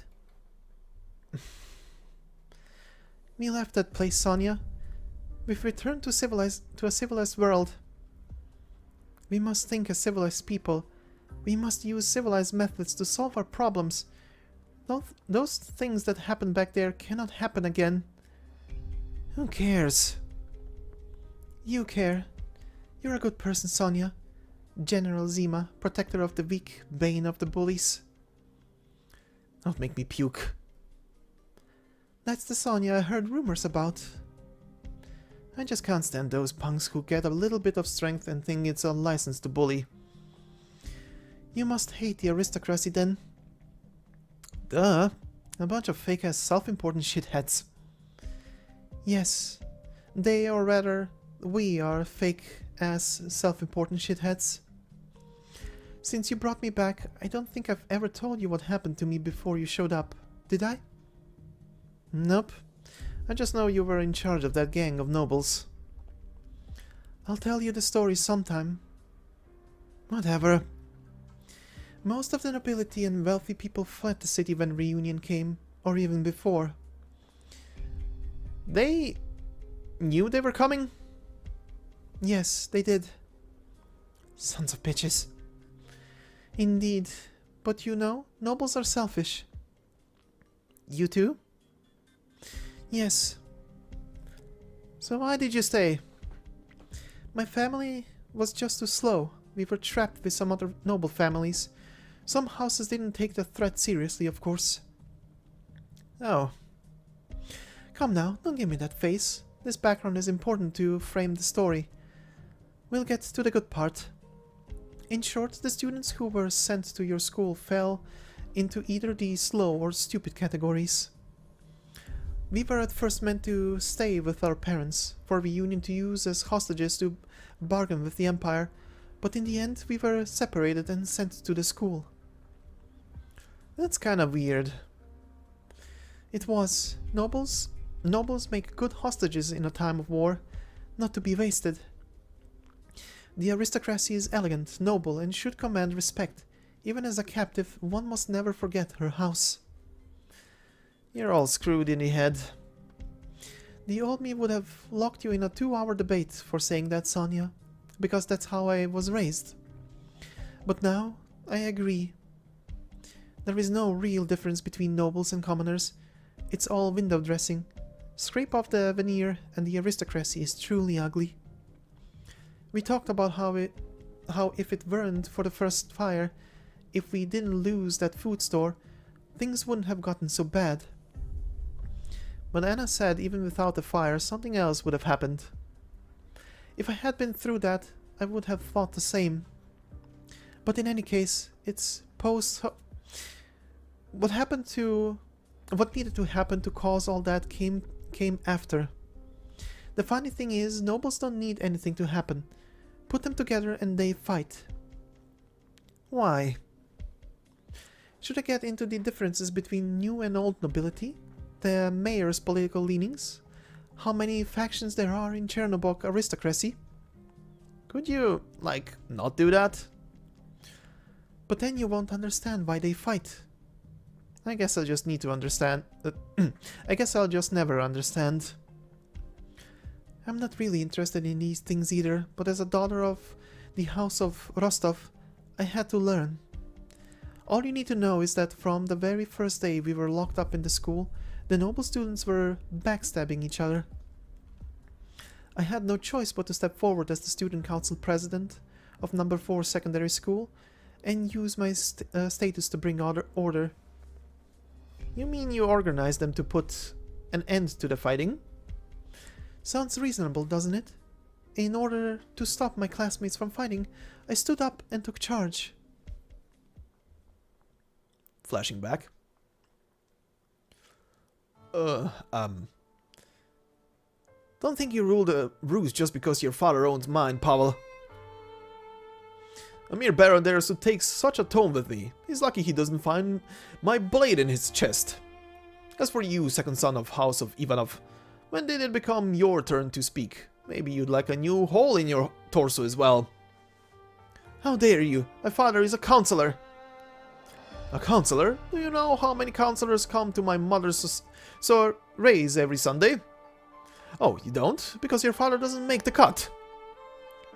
We left that place, Sonia. We've returned to a civilized world. We must think as civilized people. We must use civilized methods to solve our problems. Those things that happened back there cannot happen again. Who cares? You care. You're a good person, Sonia. General Zima, protector of the weak, bane of the bullies. Don't make me puke. That's the Sonia I heard rumors about. I just can't stand those punks who get a little bit of strength and think it's a license to bully. You must hate the aristocracy then. Duh. A bunch of fake-ass self-important shitheads. Yes. They, or rather, we are fake-ass self-important shitheads. Since you brought me back, I don't think I've ever told you what happened to me before you showed up. Did I? Nope. I just know you were in charge of that gang of nobles. I'll tell you the story sometime. Whatever. Most of the nobility and wealthy people fled the city when reunion came, or even before. They knew they were coming? Yes, they did. Sons of bitches. Indeed. But you know, nobles are selfish. You too? Yes. So why did you stay? My family was just too slow. We were trapped with some other noble families. Some houses didn't take the threat seriously, of course. Oh. Come now, don't give me that face. This background is important to frame the story. We'll get to the good part. In short, the students who were sent to your school fell into either the slow or stupid categories. We were at first meant to stay with our parents, for reunion to use as hostages to bargain with the Empire, but in the end we were separated and sent to the school. That's kinda weird. It was. Nobles make good hostages in a time of war, not to be wasted. The aristocracy is elegant, noble, and should command respect. Even as a captive, one must never forget her house. You're all screwed in the head. The old me would have locked you in a 2-hour debate for saying that, Sonia, because that's how I was raised. But now, I agree. There is no real difference between nobles and commoners. It's all window dressing. Scrape off the veneer and the aristocracy is truly ugly. We talked about how if it weren't for the first fire, if we didn't lose that food store, things wouldn't have gotten so bad. But Anna said even without the fire, something else would have happened. If I had been through that, I would have thought the same. But in any case, it's what needed to happen to cause all that came after. The funny thing is, nobles don't need anything to happen. Put them together and they fight. Why? Should I get into the differences between new and old nobility? The mayor's political leanings? How many factions there are in Chernobog aristocracy? Could you, like, not do that? But then you won't understand why they fight. I guess I'll just need to understand. I guess I'll just never understand. I'm not really interested in these things either, but as a daughter of the House of Rostov, I had to learn. All you need to know is that from the very first day we were locked up in the school, the noble students were backstabbing each other. I had no choice but to step forward as the student council president of number 4 secondary school and use my status to bring order. You mean you organized them to put an end to the fighting? Sounds reasonable, doesn't it? In order to stop my classmates from fighting, I stood up and took charge. Flashing back. Don't think you ruled a ruse just because your father owns mine, Pavel. A mere baron there who takes such a tone with me. He's lucky he doesn't find my blade in his chest. As for you, second son of House of Ivanov, when did it become your turn to speak? Maybe you'd like a new hole in your torso as well. How dare you? My father is a counselor. A counselor? Do you know how many counselors come to my mother's raise every Sunday? Oh, you don't? Because your father doesn't make the cut.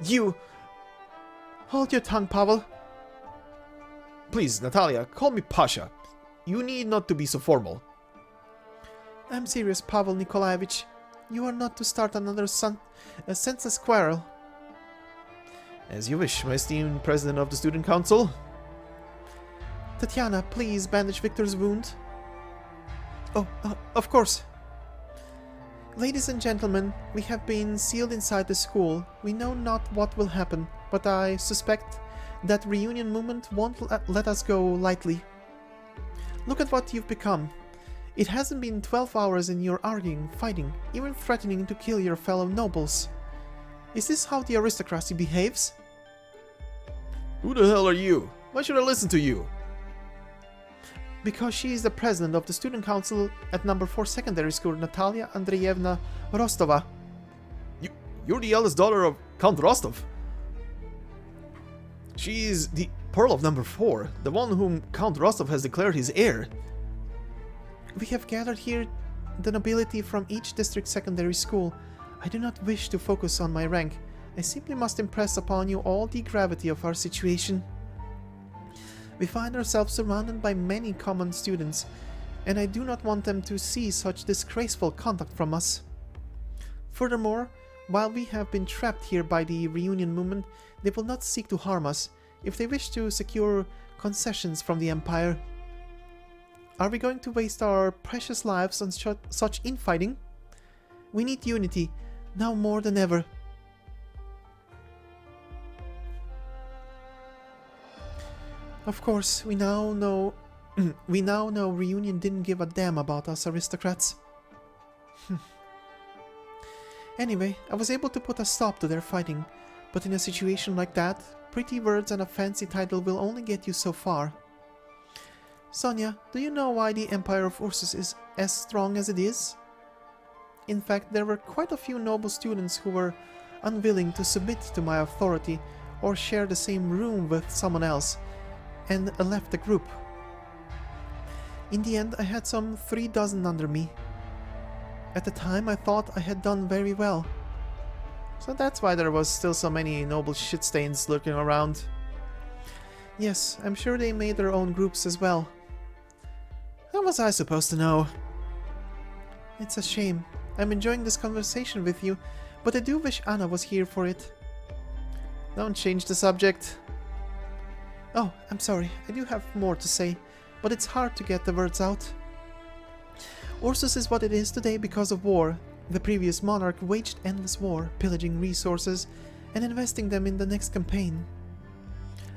You... Hold your tongue, Pavel. Please, Natalia, call me Pasha. You need not to be so formal. I'm serious, Pavel Nikolaevich. You are not to start another senseless quarrel. As you wish, my esteemed president of the student council. Tatiana, please bandage Victor's wound. Oh, of course. Ladies and gentlemen, we have been sealed inside the school. We know not what will happen, but I suspect that reunion movement won't let us go lightly. Look at what you've become. It hasn't been 12 hours and you're arguing, fighting, even threatening to kill your fellow nobles. Is this how the aristocracy behaves? Who the hell are you? Why should I listen to you? Because she is the president of the student council at number 4 secondary school, Natalia Andreevna Rostova. You're the eldest daughter of Count Rostov. She is the Pearl of number 4, the one whom Count Rostov has declared his heir. We have gathered here the nobility from each district secondary school. I do not wish to focus on my rank. I simply must impress upon you all the gravity of our situation. We find ourselves surrounded by many common students, and I do not want them to see such disgraceful conduct from us. Furthermore, while we have been trapped here by the reunion movement, they will not seek to harm us if they wish to secure concessions from the Empire. Are we going to waste our precious lives on such infighting? We need unity, now more than ever. Of course, we now know Reunion didn't give a damn about us aristocrats. Anyway, I was able to put a stop to their fighting, but in a situation like that, pretty words and a fancy title will only get you so far. Sonia, do you know why the Empire of Ursus is as strong as it is? In fact, there were quite a few noble students who were unwilling to submit to my authority or share the same room with someone else, and left the group. In the end, I had some 3 dozen under me. At the time, I thought I had done very well. So that's why there was still so many noble shitstains lurking around. Yes, I'm sure they made their own groups as well. How was I supposed to know? It's a shame. I'm enjoying this conversation with you, but I do wish Anna was here for it. Don't change the subject. Oh, I'm sorry, I do have more to say, but it's hard to get the words out. Ursus is what it is today because of war. The previous monarch waged endless war, pillaging resources and investing them in the next campaign.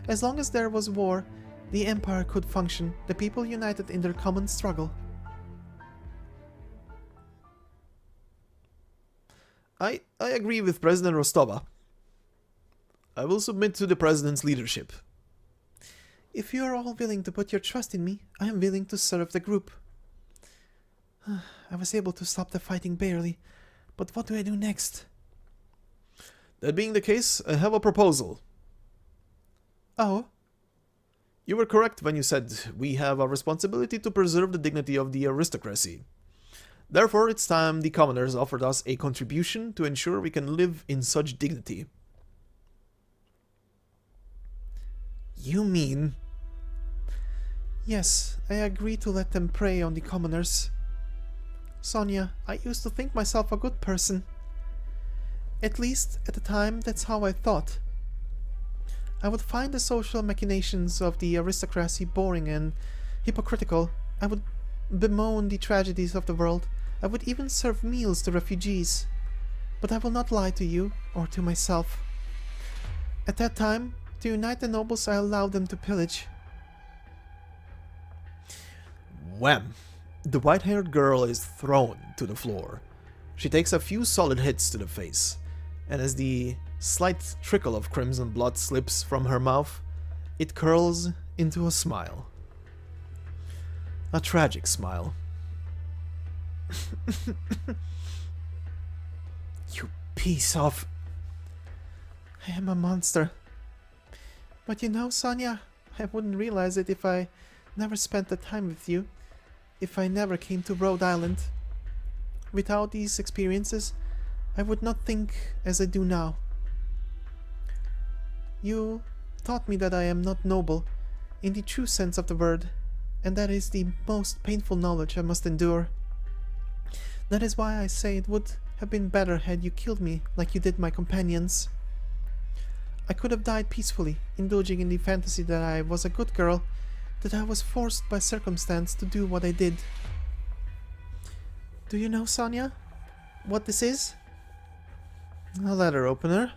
As long as there was war, the empire could function, the people united in their common struggle. I agree with President Rostova. I will submit to the president's leadership. If you are all willing to put your trust in me, I am willing to serve the group. I was able to stop the fighting barely, but what do I do next? That being the case, I have a proposal. Oh? You were correct when you said we have a responsibility to preserve the dignity of the aristocracy. Therefore, it's time the commoners offered us a contribution to ensure we can live in such dignity. You mean? Yes, I agree to let them prey on the commoners. Sonia, I used to think myself a good person. At least, at the time, that's how I thought. I would find the social machinations of the aristocracy boring and hypocritical. I would bemoan the tragedies of the world. I would even serve meals to refugees. But I will not lie to you, or to myself. At that time, to unite the nobles, I allowed them to pillage. Wham! The white-haired girl is thrown to the floor. She takes a few solid hits to the face, and as the slight trickle of crimson blood slips from her mouth, it curls into a smile. A tragic smile. You piece of... I am a monster. But you know, Sonia, I wouldn't realize it if I never spent the time with you, if I never came to Rhode Island. Without these experiences, I would not think as I do now. You taught me that I am not noble, in the true sense of the word, and that is the most painful knowledge I must endure. That is why I say it would have been better had you killed me like you did my companions. I could have died peacefully, indulging in the fantasy that I was a good girl, that I was forced by circumstance to do what I did. Do you know, Sonia, what this is? A letter opener.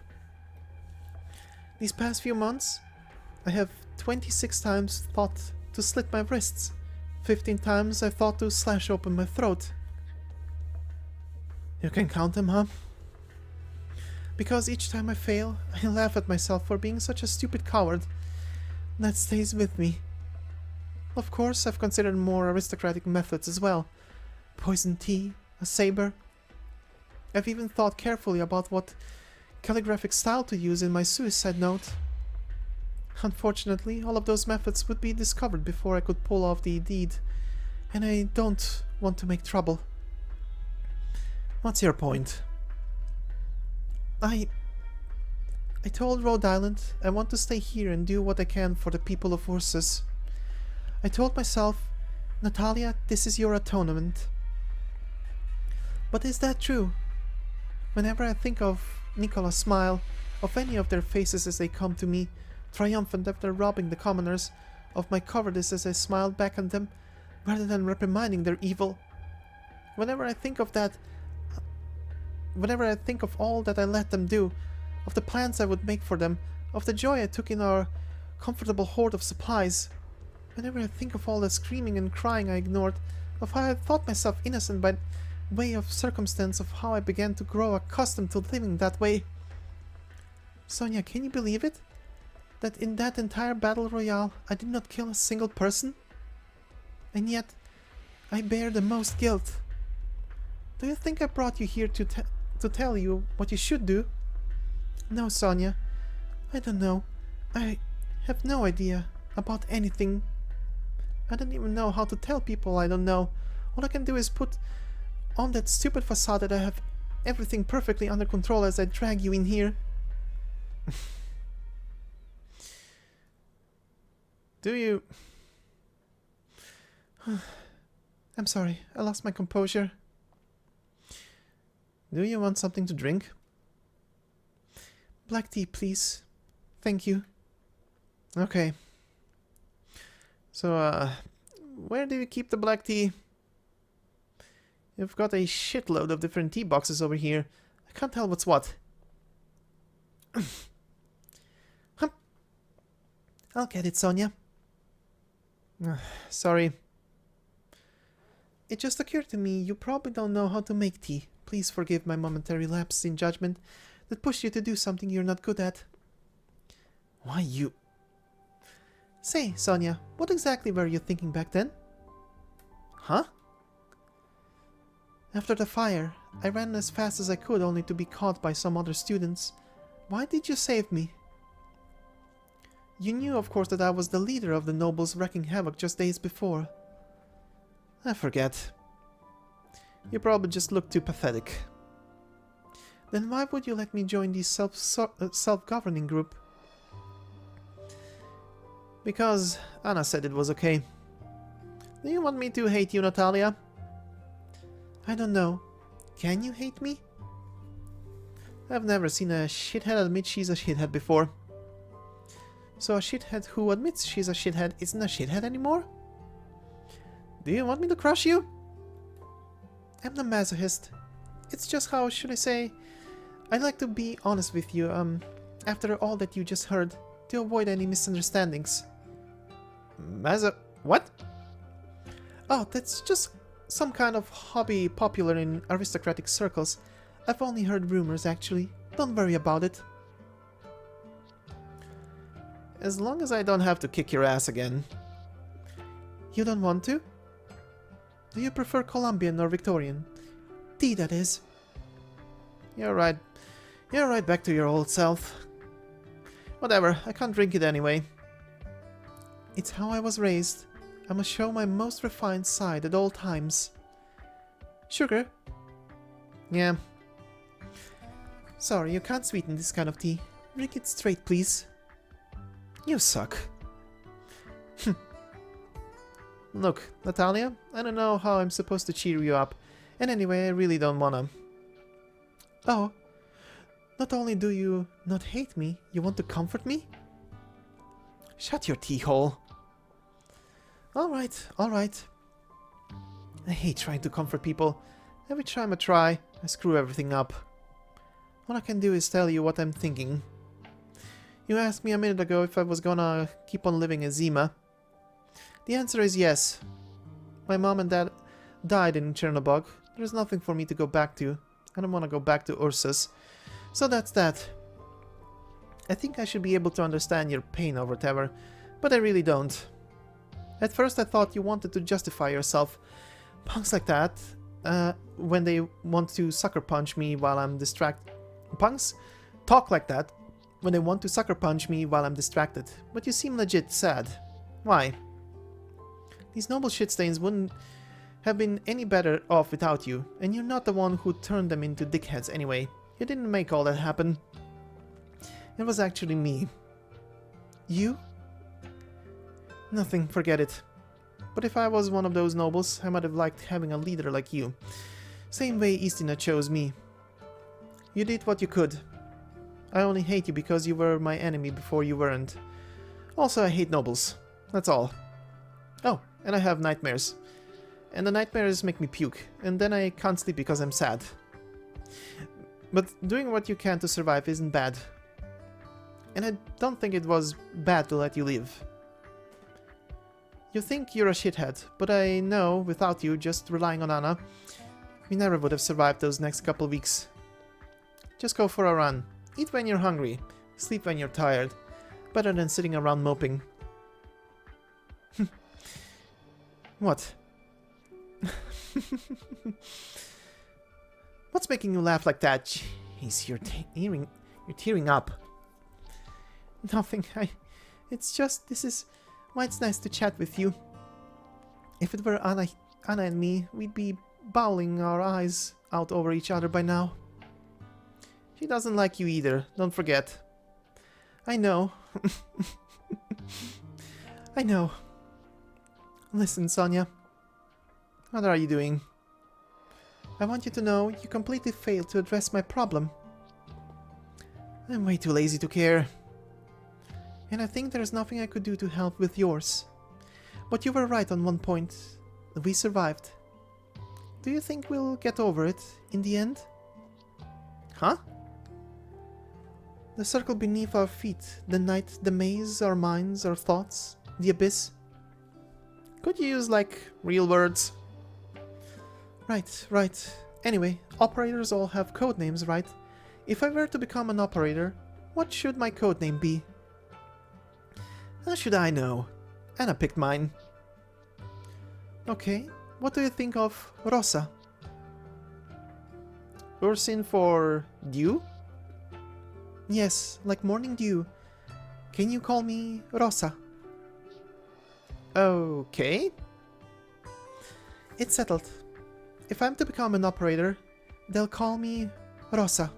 These past few months, I have 26 times thought to slit my wrists. 15 times I thought to slash open my throat. You can count them, huh? Because each time I fail, I laugh at myself for being such a stupid coward. That stays with me. Of course, I've considered more aristocratic methods as well. Poison tea, a saber. I've even thought carefully about what calligraphic style to use in my suicide note. Unfortunately, all of those methods would be discovered before I could pull off the deed, and I don't want to make trouble. What's your point? I told Rhode Island I want to stay here and do what I can for the people of Ursus. I told myself, Natalia, this is your atonement. But is that true? Whenever I think of Nicola's smile, of any of their faces as they come to me, triumphant after robbing the commoners, of my cowardice as I smiled back at them, rather than reprimanding their evil. Whenever I think of that, whenever I think of all that I let them do, of the plans I would make for them, of the joy I took in our comfortable hoard of supplies, whenever I think of all the screaming and crying I ignored, of how I thought myself innocent by way of circumstance, of how I began to grow accustomed to living that way. Sonia, can you believe it? That in that entire battle royale I did not kill a single person? And yet, I bear the most guilt. Do you think I brought you here to tell you what you should do? No, Sonia. I don't know. I have no idea about anything. I don't even know how to tell people I don't know. All I can do is put on that stupid facade that I have everything perfectly under control as I drag you in here. Do you... I'm sorry, I lost my composure. Do you want something to drink? Black tea, please. Thank you. Okay. So, where do you keep the black tea? You've got a shitload of different tea boxes over here. I can't tell what's what. I'll get it, Sonia. Sorry. It just occurred to me you probably don't know how to make tea. Please forgive my momentary lapse in judgment that pushed you to do something you're not good at. Why you... Say, Sonia, what exactly were you thinking back then? Huh? After the fire, I ran as fast as I could only to be caught by some other students. Why did you save me? You knew, of course, that I was the leader of the nobles wreaking havoc just days before. I forget. You probably just look too pathetic. Then why would you let me join the self-governing group? Because Anna said it was okay. Do you want me to hate you, Natalia? I don't know. Can you hate me? I've never seen a shithead admit she's a shithead before. So a shithead who admits she's a shithead isn't a shithead anymore? Do you want me to crush you? I'm the masochist. It's just how should I say? I'd like to be honest with you, after all that you just heard, to avoid any misunderstandings. What? Oh, that's just some kind of hobby popular in aristocratic circles. I've only heard rumors, actually. Don't worry about it. As long as I don't have to kick your ass again. You don't want to? Do you prefer Columbian or Victorian? Tea, that is. You're right. You're right back to your old self. Whatever, I can't drink it anyway. It's how I was raised. I must show my most refined side at all times. Sugar? Yeah. Sorry, you can't sweeten this kind of tea. Drink it straight, please. You suck. Look, Natalia, I don't know how I'm supposed to cheer you up. And anyway, I really don't wanna. Oh, not only do you not hate me, you want to comfort me? Shut your tea hole. Alright, alright. I hate trying to comfort people. Every time I try, I screw everything up. All I can do is tell you what I'm thinking. You asked me a minute ago if I was gonna keep on living in Zima. The answer is yes. My mom and dad died in Chernobog. There's nothing for me to go back to. I don't want to go back to Ursus. So that's that. I think I should be able to understand your pain or whatever, but I really don't. At first I thought you wanted to justify yourself. Punks like that, when they want to sucker punch me while I'm distracted. Punks talk like that when they want to sucker punch me while I'm distracted. But you seem legit sad. Why? These noble shitstains wouldn't have been any better off without you, and you're not the one who turned them into dickheads anyway. You didn't make all that happen. It was actually me. You? Nothing, forget it. But if I was one of those nobles, I might have liked having a leader like you. Same way Istina chose me. You did what you could. I only hate you because you were my enemy before you weren't. Also, I hate nobles. That's all. Oh, and I have nightmares. And the nightmares make me puke, and then I can't sleep because I'm sad. But doing what you can to survive isn't bad. And I don't think it was bad to let you live. You think you're a shithead, but I know, without you just relying on Anna, we never would have survived those next couple weeks. Just go for a run. Eat when you're hungry. Sleep when you're tired. Better than sitting around moping. What? What's making you laugh like that? Jeez, you're tearing up. Nothing. It's just, this is why it's nice to chat with you. If it were Anna and me, we'd be bawling our eyes out over each other by now. She doesn't like you either, don't forget. I know. I know. Listen, Sonia. What are you doing? I want you to know you completely failed to address my problem. I'm way too lazy to care. And I think there's nothing I could do to help with yours. But you were right on one point. We survived. Do you think we'll get over it in the end? Huh? The circle beneath our feet, the night, the maze, our minds, our thoughts, the abyss. Could you use, like, real words? Right. Anyway, operators all have codenames, right? If I were to become an operator, what should my codename be? How should I know? Anna picked mine. Okay, what do you think of Rosa? Ursin for dew? Yes, like morning dew. Can you call me Rosa? Okay. It's settled. If I'm to become an operator, they'll call me Rosa.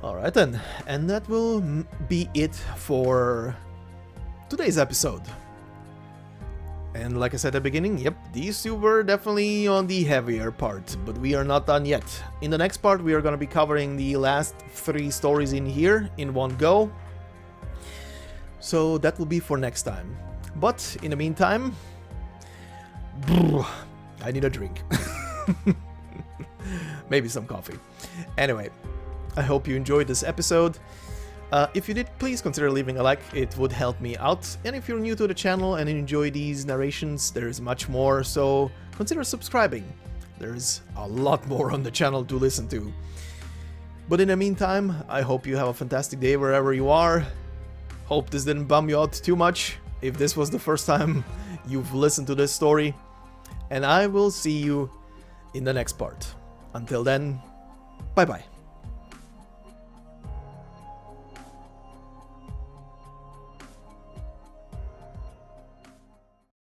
Alright then, and that will be it for today's episode. And like I said at the beginning, yep, these two were definitely on the heavier part, but we are not done yet. In the next part, we are going to be covering the last 3 stories in here in one go. So that will be for next time. But in the meantime, I need a drink. Maybe some coffee. Anyway, I hope you enjoyed this episode. If you did, please consider leaving a like, it would help me out. And if you're new to the channel and enjoy these narrations, there is much more, so consider subscribing. There's a lot more on the channel to listen to. But in the meantime, I hope you have a fantastic day wherever you are. Hope this didn't bum you out too much, if this was the first time you've listened to this story. And I will see you in the next part. Until then, bye bye.